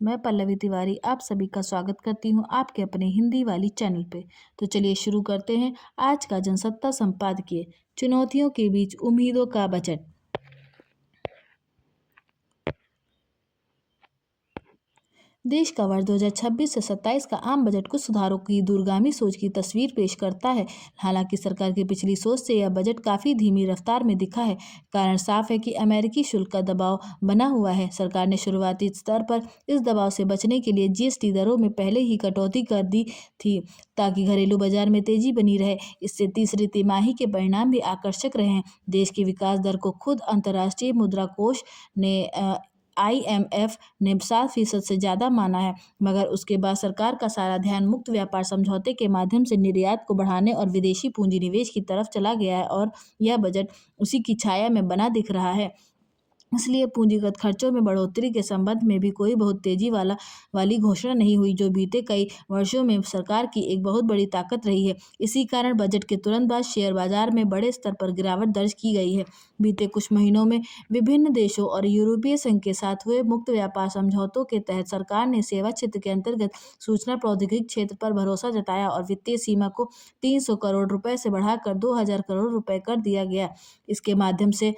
मैं पल्लवी तिवारी आप सभी का स्वागत करती हूँ आपके अपने हिंदी वाली चैनल पे। तो चलिए शुरू करते हैं आज का जनसत्ता संपादकीय, चुनौतियों के बीच उम्मीदों का बजट। देश का वर्ष 2026 से 27 का आम बजट कुछ सुधारों की दूरगामी सोच की तस्वीर पेश करता है। हालांकि सरकार की पिछली सोच से यह बजट काफ़ी धीमी रफ्तार में दिखा है। कारण साफ है कि अमेरिकी शुल्क का दबाव बना हुआ है। सरकार ने शुरुआती स्तर पर इस दबाव से बचने के लिए जीएसटी दरों में पहले ही कटौती कर दी थी, ताकि घरेलू बाजार में तेजी बनी रहे। इससे तीसरी तिमाही के परिणाम भी आकर्षक रहे हैं। देश की विकास दर को खुद अंतर्राष्ट्रीय मुद्रा कोष ने IMF ने 7% से ज़्यादा माना है, मगर उसके बाद सरकार का सारा ध्यान मुक्त व्यापार समझौते के माध्यम से निर्यात को बढ़ाने और विदेशी पूंजी निवेश की तरफ चला गया है और यह बजट उसी की छाया में बना दिख रहा है। इसलिए पूंजीगत खर्चों में बढ़ोतरी के संबंध में भी कोई बहुत तेजी वाली घोषणा नहीं हुई, जो बीते कई वर्षों में सरकार की एक बहुत बड़ी ताकत रही है। इसी कारण बजट के तुरंत बाद शेयर बाजार में बड़े स्तर पर गिरावट दर्ज की गई है। बीते कुछ महीनों में विभिन्न देशों और यूरोपीय संघ के साथ हुए मुक्त व्यापार समझौतों के तहत सरकार ने सेवा क्षेत्र के अंतर्गत सूचना प्रौद्योगिकी क्षेत्र पर भरोसा जताया और वित्तीय सीमा को 300 करोड़ रुपए से बढ़ाकर 2000 करोड़ रुपए कर दिया गया। इसके माध्यम से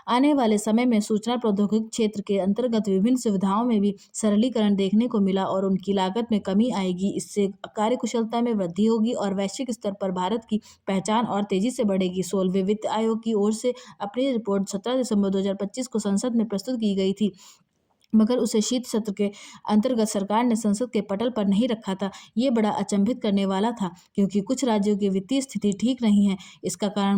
आने वाले समय में सूचना प्रौद्योगिकी क्षेत्र के अंतर्गत विभिन्न सुविधाओं में भी सरलीकरण देखने को मिला और उनकी लागत में कमी आएगी। इससे कार्यकुशलता में वृद्धि होगी और वैश्विक स्तर पर भारत की पहचान और तेजी से बढ़ेगी। 16वें वित्त आयोग की ओर से अपनी रिपोर्ट 17 दिसंबर 2025 को संसद में प्रस्तुत की गई थी, मगर उसे शीत सत्र के अंतर्गत सरकार ने संसद के पटल पर नहीं रखा था। ये बड़ा अचंभित करने वाला था, क्योंकि कुछ राज्यों की वित्तीय स्थिति ठीक नहीं है। इसका कारण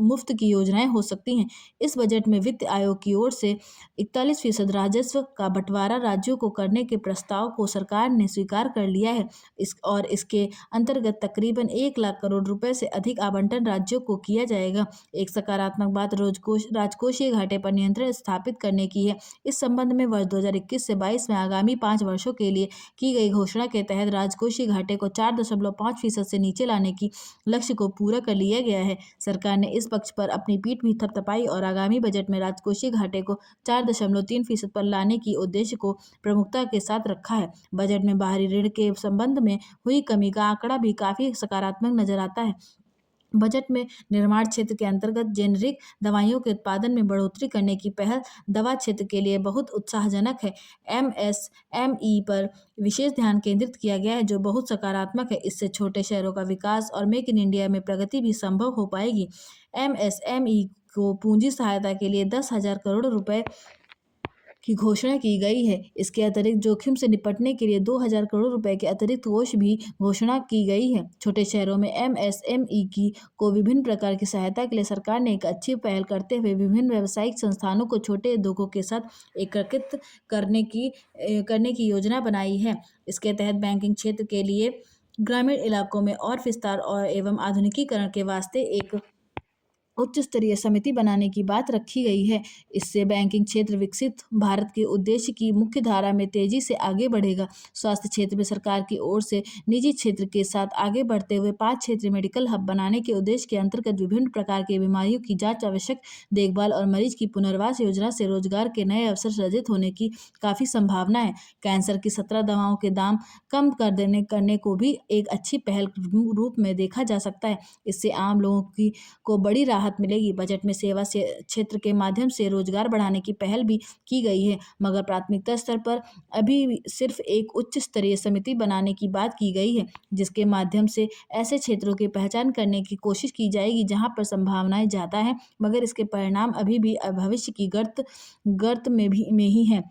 मुफ्त की योजनाएं हो सकती हैं। इस बजट में वित्त आयोग की ओर से 41% राजस्व का बंटवारा राज्यों को करने के प्रस्ताव को सरकार ने स्वीकार कर लिया है। इसके अंतर्गत तकरीबन 1 लाख करोड़ रुपए से अधिक आवंटन राज्यों को किया जाएगा। एक सकारात्मक बात राजकोषीय घाटे पर नियंत्रण स्थापित करने की है। इस संबंध में वर्ष 2021 से 22 में आगामी 5 वर्षों के लिए की गई घोषणा के तहत राजकोषीय घाटे को 4.5% से नीचे लाने की लक्ष्य को पूरा कर लिया गया है। सरकार ने इस पक्ष पर अपनी पीठ भी थपथपाई और आगामी बजट में राजकोषीय घाटे को 4.3% पर लाने की उद्देश्य को प्रमुखता के साथ रखा है। बजट में बाहरी ऋण के संबंध में हुई कमी का आंकड़ा भी काफी सकारात्मक नजर आता है। बजट में निर्माण क्षेत्र के अंतर्गत जेनरिक दवाइयों के उत्पादन में बढ़ोतरी करने की पहल दवा क्षेत्र के लिए बहुत उत्साहजनक है। MSME पर विशेष ध्यान केंद्रित किया गया है, जो बहुत सकारात्मक है। इससे छोटे शहरों का विकास और मेक इन इंडिया में प्रगति भी संभव हो पाएगी। MSME को पूंजी सहायता के लिए 10,000 करोड़ रुपए की घोषणा की गई है। इसके अतिरिक्त जोखिम से निपटने के लिए 2,000 करोड़ रुपए के अतिरिक्त कोष भी घोषणा की गई है। छोटे शहरों में MSME की को विभिन्न प्रकार की सहायता के लिए सरकार ने एक अच्छी पहल करते हुए विभिन्न व्यावसायिक संस्थानों को छोटे उद्योगों के साथ एकीकृत करने की योजना बनाई है। इसके तहत बैंकिंग क्षेत्र के लिए ग्रामीण इलाकों में और विस्तार और एवं आधुनिकीकरण के वास्ते एक उच्च स्तरीय समिति बनाने की बात रखी गई है। इससे बैंकिंग क्षेत्र विकसित भारत के उद्देश्य की मुख्य धारा में तेजी से आगे बढ़ेगा। स्वास्थ्य क्षेत्र में सरकार की ओर से निजी क्षेत्र के साथ आगे बढ़ते हुए 5 क्षेत्रीय मेडिकल हब बनाने के उद्देश्य के अंतर्गत विभिन्न प्रकार की बीमारियों की जांच, आवश्यक देखभाल और मरीज की पुनर्वास योजना से रोजगार के नए अवसर सृजित होने की काफी संभावना है। कैंसर की 17 दवाओं के दाम कम करने को भी एक अच्छी पहल रूप में देखा जा सकता है। इससे आम लोगों को बड़ी राहत मिलेगी। बजट में सेवा से क्षेत्र के माध्यम से रोजगार बढ़ाने की पहल भी की गई है, मगर प्राथमिकता स्तर पर अभी सिर्फ एक उच्च स्तरीय समिति बनाने की बात की गई है, जिसके माध्यम से ऐसे क्षेत्रों की पहचान करने की कोशिश की जाएगी जहां पर संभावनाएं ज्यादा हैं, मगर इसके परिणाम अभी भी भविष्य की गर्त में ही हैं।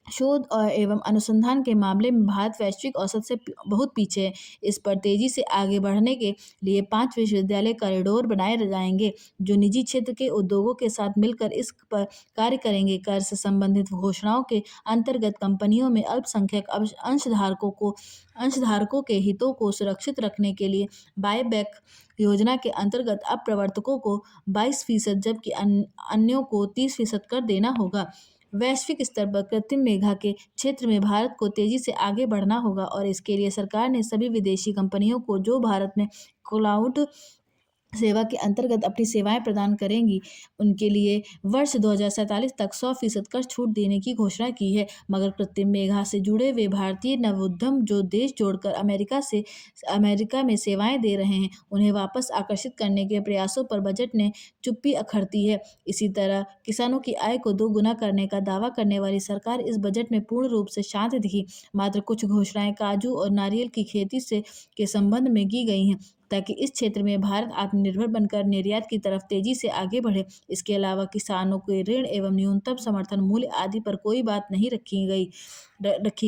शोध और एवं अनुसंधान के मामले में भारत वैश्विक औसत से बहुत पीछे है। इस पर तेजी से आगे बढ़ने के लिए 5 विश्वविद्यालय कॉरिडोर बनाए जाएंगे, जो निजी क्षेत्र के उद्योगों के साथ मिलकर इस पर कार्य करेंगे। कर से संबंधित घोषणाओं के अंतर्गत कंपनियों में अल्पसंख्यक अंशधारकों के हितों को सुरक्षित रखने के लिए बायबैक योजना के अंतर्गत अब प्रवर्तकों को 22%, जबकि अन्यों को 30% कर देना होगा। वैश्विक स्तर पर कृत्रिम मेधा के क्षेत्र में भारत को तेजी से आगे बढ़ना होगा और इसके लिए सरकार ने सभी विदेशी कंपनियों को जो भारत में क्लाउड सेवा के अंतर्गत अपनी सेवाएं प्रदान करेंगी। उनके लिए वर्ष 2047 तक 100% कर छूट देने की घोषणा की है। मगर कृत्रिम मेघा से जुड़े वे भारतीय नवोद्यम जो देश जोड़कर अमेरिका में सेवाएं दे रहे हैं, उन्हें वापस आकर्षित करने के प्रयासों पर बजट ने चुप्पी अखड़ती है। इसी तरह किसानों की आय को दोगुना करने का दावा करने वाली सरकार इस बजट में पूर्ण रूप से शांत दिखी। मात्र कुछ घोषणाएं काजू और नारियल की खेती से के संबंध में की गई हैं, ताकि इस क्षेत्र में भारत आत्मनिर्भर बनकर निर्यात की तरफ तेजी से आगे बढ़े। इसके अलावा किसानों के ऋण एवं न्यूनतम समर्थन मूल्य आदि पर कोई बात नहीं रखी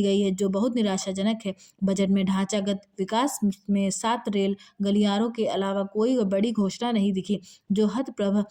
गई है, जो बहुत निराशाजनक है। बजट में ढांचागत विकास में 7 रेल गलियारों के अलावा कोई बड़ी घोषणा नहीं दिखी, जो हतप्रभ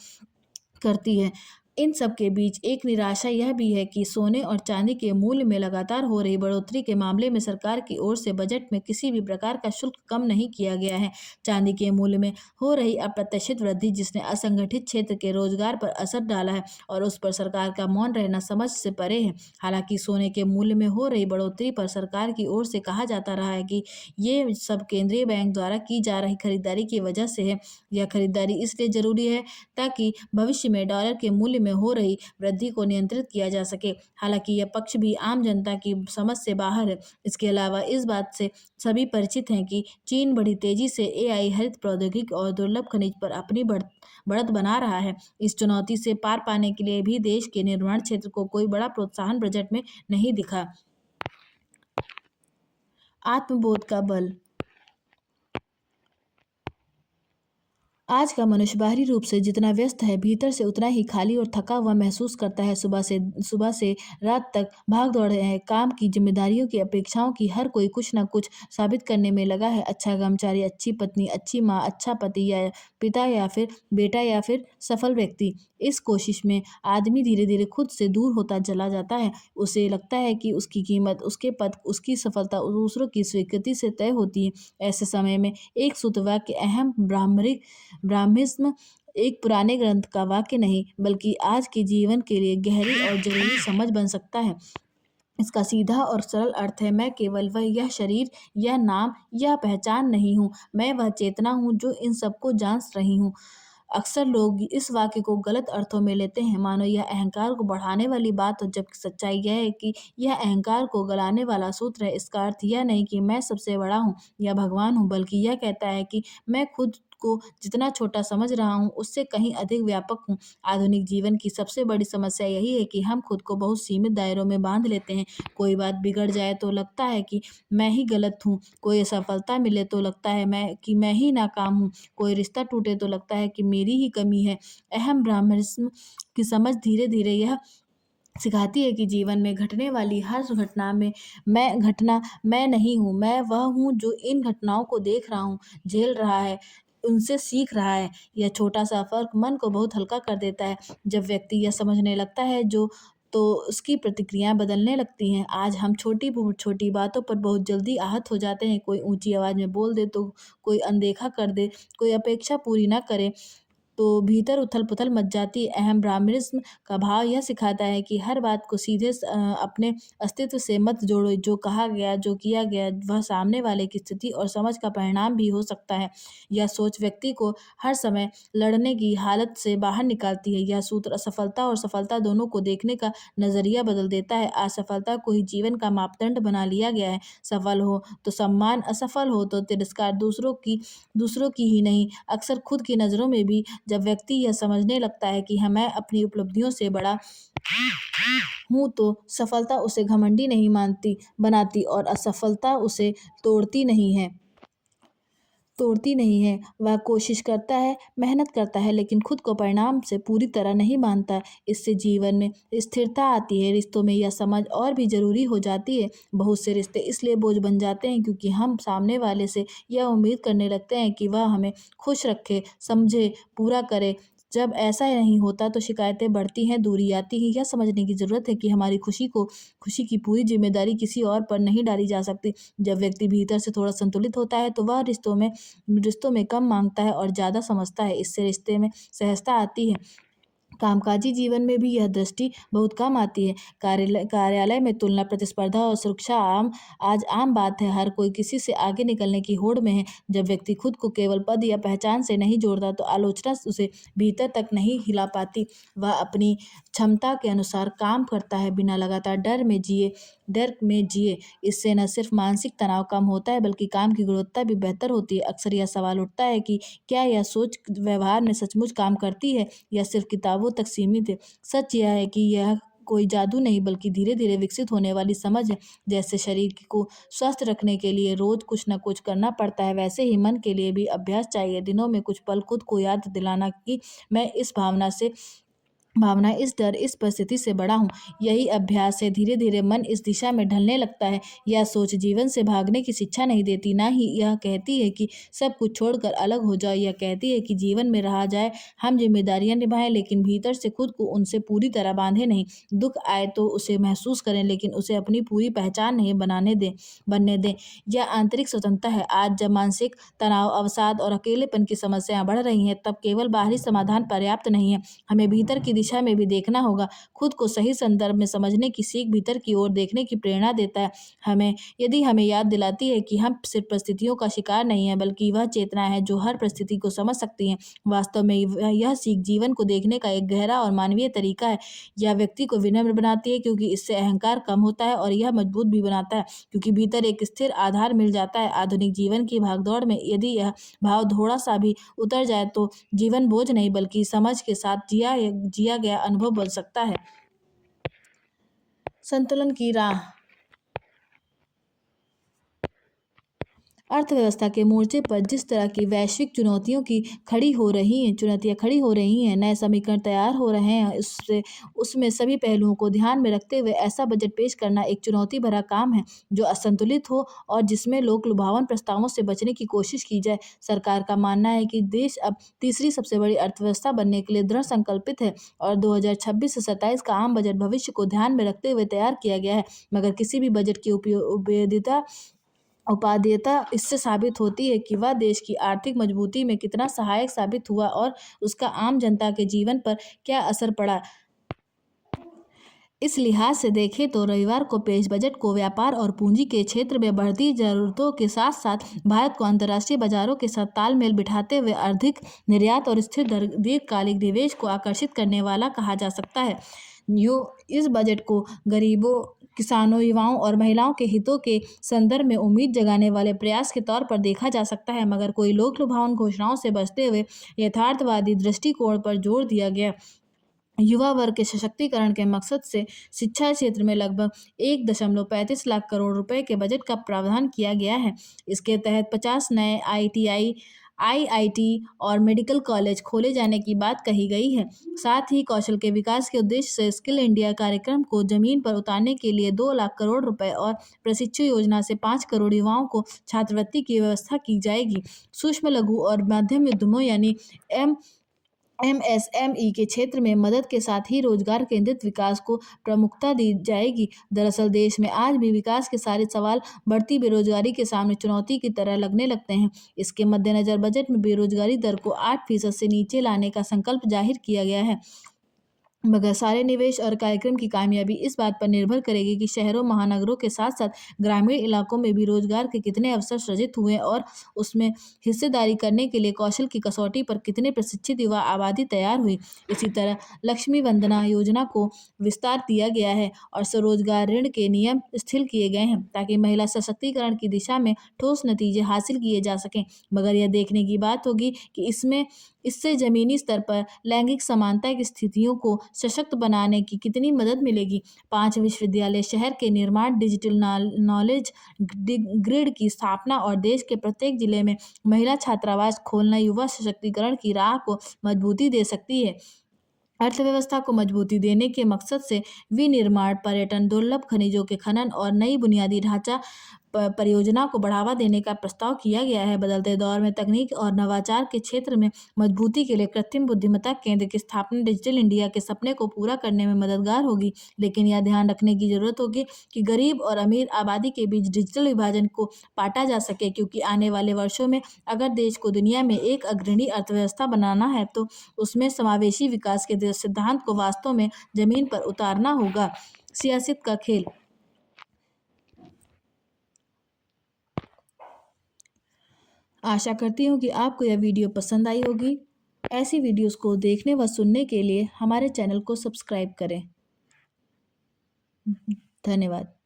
करती है। इन सब के बीच एक निराशा यह भी है कि सोने और चांदी के मूल्य में लगातार हो रही बढ़ोतरी के मामले में सरकार की ओर से बजट में किसी भी प्रकार का शुल्क कम नहीं किया गया है। चांदी के मूल्य में हो रही अप्रत्याशित वृद्धि, जिसने असंगठित क्षेत्र के रोजगार पर असर डाला है, और उस पर सरकार का मौन रहना समझ से परे है। हालांकि सोने के मूल्य में हो रही बढ़ोतरी पर सरकार की ओर से कहा जाता रहा है कि ये सब केंद्रीय बैंक द्वारा की जा रही खरीदारी की वजह से है। यह खरीदारी इसलिए जरूरी है ताकि भविष्य में डॉलर के मूल्य में हो रही वृद्धि को नियंत्रित किया जा सके। हालांकि यह पक्ष भी आम जनता की समझ से बाहर है। इसके अलावा इस बात से सभी परिचित हैं कि चीन बड़ी तेजी से एआई, हरित प्रौद्योगिकी और दुर्लभ खनिज पर अपनी बढ़त बना रहा है। इस चुनौती से पार पाने के लिए भी देश के निर्माण क्षेत्र को कोई बड़ा प्रोत्साहन बजट में नहीं दिखा। आत्मबोध का बल। आज का मनुष्य बाहरी रूप से जितना व्यस्त है, भीतर से उतना ही खाली और थका हुआ महसूस करता है। सुबह से रात तक भाग दौड़ है, काम की जिम्मेदारियों की, अपेक्षाओं की, हर कोई कुछ ना कुछ साबित करने में लगा है। अच्छा कर्मचारी, अच्छी पत्नी, अच्छी माँ, अच्छा पति या पिता या फिर बेटा या फिर सफल व्यक्ति। इस कोशिश में आदमी धीरे धीरे खुद से दूर होता चला जाता है। उसे लगता है कि उसकी कीमत, उसके पद, उसकी सफलता दूसरों की स्वीकृति से तय होती है। ऐसे समय में एक सूत्र वाक्य अहम ब्राह्मिस्म एक पुराने ग्रंथ का वाक्य नहीं, बल्कि आज के जीवन के लिए गहरी और जरूरी समझ बन सकता है। इसका सीधा और सरल अर्थ है, मैं केवल यह शरीर, यह नाम, यह पहचान नहीं हूँ। मैं वह चेतना हूँ जो इन सबको जांच रही हूँ। अक्सर लोग इस वाक्य को गलत अर्थों में लेते हैं, मानो यह अहंकार को बढ़ाने वाली बात हो, जबकि सच्चाई यह है कि यह अहंकार को गलाने वाला सूत्र है। इसका अर्थ यह नहीं कि मैं सबसे बड़ा हूँ या भगवान हूँ, बल्कि यह कहता है कि मैं खुद को जितना छोटा समझ रहा हूँ, उससे कहीं अधिक व्यापक हूँ। आधुनिक जीवन की सबसे बड़ी समस्या यही है कि हम खुद को बहुत सीमित दायरों में बांध लेते हैं। कोई बात बिगड़ जाए तो लगता है कि मैं ही गलत हूँ, कोई सफलता मिले तो लगता है मैं ही नाकाम हूँ, कोई रिश्ता टूटे तो लगता है कि मेरी ही कमी है। अहम ब्राह्मणिज्म की समझ धीरे धीरे यह सिखाती है कि जीवन में घटने वाली हर घटना में मैं नहीं हूँ, मैं वह हूँ जो इन घटनाओं को देख रहा हूँ, झेल रहा है, उनसे सीख रहा है। यह छोटा सा फर्क मन को बहुत हल्का कर देता है। जब व्यक्ति यह समझने लगता है जो तो उसकी प्रतिक्रियाएं बदलने लगती हैं। आज हम छोटी छोटी बातों पर बहुत जल्दी आहत हो जाते हैं। कोई ऊंची आवाज में बोल दे तो कोई अनदेखा कर दे, कोई अपेक्षा पूरी ना करे तो भीतर उथल-पुथल मच जाती है। अहम ब्राह्मणिज्म का भाव यह सिखाता है कि हर बात को सीधे अपने अस्तित्व से मत जोड़ो। जो कहा गया, जो किया गया, वह सामने वाले की स्थिति और समझ का परिणाम भी हो सकता है। यह सोच व्यक्ति को हर समय लड़ने की हालत से बाहर निकालती है। यह सूत्र असफलता और सफलता दोनों को देखने का नज़रिया बदल देता है। असफलता को ही जीवन का मापदंड बना लिया गया है। सफल हो तो सम्मान, असफल हो तो तिरस्कार, दूसरों की ही नहीं, अक्सर खुद की नज़रों में भी। जब व्यक्ति यह समझने लगता है कि मैं अपनी उपलब्धियों से बड़ा हूँ, तो सफलता उसे घमंडी नहीं बनाती और असफलता उसे तोड़ती नहीं है। वह कोशिश करता है, मेहनत करता है, लेकिन खुद को परिणाम से पूरी तरह नहीं मानता। इससे जीवन में स्थिरता आती है। रिश्तों में यह समझ और भी जरूरी हो जाती है। बहुत से रिश्ते इसलिए बोझ बन जाते हैं क्योंकि हम सामने वाले से यह उम्मीद करने लगते हैं कि वह हमें खुश रखे, समझे, पूरा करे। जब ऐसा नहीं होता तो शिकायतें बढ़ती हैं, दूरी आती है। यह समझने की जरूरत है कि हमारी खुशी की पूरी जिम्मेदारी किसी और पर नहीं डाली जा सकती। जब व्यक्ति भीतर से थोड़ा संतुलित होता है तो वह रिश्तों में कम मांगता है और ज़्यादा समझता है। इससे रिश्ते में सहजता आती है। कामकाजी जीवन में भी यह दृष्टि बहुत कम आती है। कार्यालय में तुलना, प्रतिस्पर्धा और सुरक्षा आज आम बात है। हर कोई किसी से आगे निकलने की होड़ में है। जब व्यक्ति खुद को केवल पद या पहचान से नहीं जोड़ता तो आलोचना उसे भीतर तक नहीं हिला पाती। वह अपनी क्षमता के अनुसार काम करता है, बिना लगातार डर में जिए। इससे न सिर्फ मानसिक तनाव कम होता है बल्कि काम की गुणवत्ता भी बेहतर होती है। अक्सर यह सवाल उठता है कि क्या यह सोच व्यवहार में सचमुच काम करती है या सिर्फ किताबों तक सीमित है। सच यह है कि यह कोई जादू नहीं बल्कि धीरे धीरे विकसित होने वाली समझ है। जैसे शरीर को स्वस्थ रखने के लिए रोज कुछ न कुछ करना पड़ता है, वैसे ही मन के लिए भी अभ्यास चाहिए। दिनों में कुछ पल खुद को याद दिलाना कि मैं इस भावना, इस डर, इस परिस्थिति से बड़ा हूँ। यही अभ्यास है। धीरे धीरे मन इस दिशा में ढलने लगता है। यह सोच जीवन से भागने की शिक्षा नहीं देती, ना ही यह कहती है कि सब कुछ छोड़कर अलग हो जाओ। यह कहती है कि जीवन में रहा जाए, हम जिम्मेदारियां निभाएं, लेकिन भीतर से खुद को उनसे पूरी तरह बांधे नहीं। दुख आए तो उसे महसूस करें, लेकिन उसे अपनी पूरी पहचान नहीं बनने दें। यह आंतरिक स्वतंत्रता है। आज जब मानसिक तनाव, अवसाद और अकेलेपन की समस्याएं बढ़ रही हैं, तब केवल बाहरी समाधान पर्याप्त नहीं है। हमें भीतर की दिशा में भी देखना होगा। खुद को सही संदर्भ में समझने की सीख भीतर की ओर देखने की प्रेरणा देता है। यदि हमें याद दिलाती है कि हम सिर्फ परिस्थितियों का शिकार नहीं है, बल्कि वह चेतना है जो हर परिस्थिति को समझ सकती है। वास्तव में यह सीख जीवन को देखने का एक गहरा और मानवीय तरीका है। यह व्यक्ति को विनम्र बनाती है क्योंकि इससे अहंकार कम होता है, और यह मजबूत भी बनाता है क्योंकि भीतर एक स्थिर आधार मिल जाता है। आधुनिक जीवन की भागदौड़ में यदि यह भाव थोड़ा सा भी उतर जाए तो जीवन बोझ नहीं बल्कि समझ के साथ जिया गया अनुभव बन सकता है। संतुलन की राह। अर्थव्यवस्था के मोर्चे पर जिस तरह की वैश्विक चुनौतियां खड़ी हो रही हैं, नए समीकरण तैयार हो रहे हैं, उसमें सभी पहलुओं को ध्यान में रखते हुए ऐसा बजट पेश करना एक चुनौती भरा काम है जो असंतुलित हो और जिसमें लोक लुभावन प्रस्तावों से बचने की कोशिश की जाए। सरकार का मानना है कि देश अब तीसरी सबसे बड़ी अर्थव्यवस्था बनने के लिए दृढ़ संकल्पित है और 2026 से 27 का आम बजट भविष्य को ध्यान में रखते हुए तैयार किया गया है। मगर किसी भी बजट की उपादेयता इससे साबित होती है कि वह देश की आर्थिक मजबूती में कितना सहायक साबित हुआ और उसका आम जनता के जीवन पर क्या असर पड़ा। इस लिहाज से देखें तो रविवार को पेश बजट को व्यापार और पूंजी के क्षेत्र में बढ़ती जरूरतों के साथ साथ भारत को अंतर्राष्ट्रीय बाजारों के साथ तालमेल बिठाते हुए अधिक निर्यात और स्थिर दीर्घकालिक निवेश को आकर्षित करने वाला कहा जा सकता है। इस बजट को गरीबों, किसानों, युवाओं और महिलाओं के हितों के संदर्भ में उम्मीद जगाने वाले प्रयास के तौर पर देखा जा सकता है, मगर कोई लोक लुभावन घोषणाओं से बचते हुए यथार्थवादी दृष्टिकोण पर जोर दिया गया। युवा वर्ग के सशक्तिकरण के मकसद से शिक्षा क्षेत्र में लगभग 1.35 लाख करोड़ रुपए के बजट का प्रावधान किया गया है। इसके तहत 50 नए आईआईटी और मेडिकल कॉलेज खोले जाने की बात कही गई है। साथ ही कौशल के विकास के उद्देश्य से स्किल इंडिया कार्यक्रम को जमीन पर उतारने के लिए 2 लाख करोड़ रुपए और प्रशिक्षु योजना से 5 करोड़ युवाओं को छात्रवृत्ति की व्यवस्था की जाएगी। सूक्ष्म, लघु और मध्यम उद्यमों यानी एमएसएमई के क्षेत्र में मदद के साथ ही रोजगार केंद्रित विकास को प्रमुखता दी जाएगी। दरअसल देश में आज भी विकास के सारे सवाल बढ़ती बेरोजगारी के सामने चुनौती की तरह लगने लगते हैं। इसके मद्देनजर बजट में बेरोजगारी दर को 8% से नीचे लाने का संकल्प जाहिर किया गया है। मगर सारे निवेश और कार्यक्रम की कामयाबी इस बात पर निर्भर करेगी कि शहरों, महानगरों के साथ साथ ग्रामीण इलाकों में भी रोजगार के कितने अवसर सृजित हुए और उसमें हिस्सेदारी करने के लिए कौशल की कसौटी पर कितने प्रशिक्षित युवा आबादी तैयार हुई। इसी तरह लक्ष्मी वंदना योजना को विस्तार दिया गया है और स्वरोजगार ऋण के नियम शिथिल किए गए हैं ताकि महिला सशक्तिकरण की दिशा में ठोस नतीजे हासिल किए जा सकें। मगर यह देखने की बात होगी कि इससे जमीनी स्तर पर लैंगिक समानता की स्थितियों को सशक्त बनाने की कितनी मदद मिलेगी। 5 विश्वविद्यालय शहर के निर्माण, डिजिटल नॉलेज ग्रिड की स्थापना और देश के प्रत्येक जिले में महिला छात्रावास खोलना युवा सशक्तिकरण की राह को मजबूती दे सकती है। अर्थव्यवस्था को मजबूती देने के मकसद से विनिर्माण, पर्यटन, दुर्लभ खनिजों के खनन और नई बुनियादी ढांचा परियोजना को बढ़ावा देने का प्रस्ताव किया गया है। बदलते दौर में तकनीक और नवाचार के क्षेत्र में मजबूती के लिए कृत्रिम बुद्धिमत्ता केंद्र की स्थापना डिजिटल इंडिया के सपने को पूरा करने में मददगार होगी। लेकिन यह ध्यान रखने की जरूरत होगी कि गरीब और अमीर आबादी के बीच डिजिटल विभाजन को पाटा जा सके, क्योंकि आने वाले वर्षों में अगर देश को दुनिया में एक अग्रणी अर्थव्यवस्था बनाना है तो उसमें समावेशी विकास के सिद्धांत को वास्तव में जमीन पर उतारना होगा। सियासत का खेल। आशा करती हूँ कि आपको यह वीडियो पसंद आई होगी। ऐसी वीडियोस को देखने व सुनने के लिए हमारे चैनल को सब्सक्राइब करें। धन्यवाद।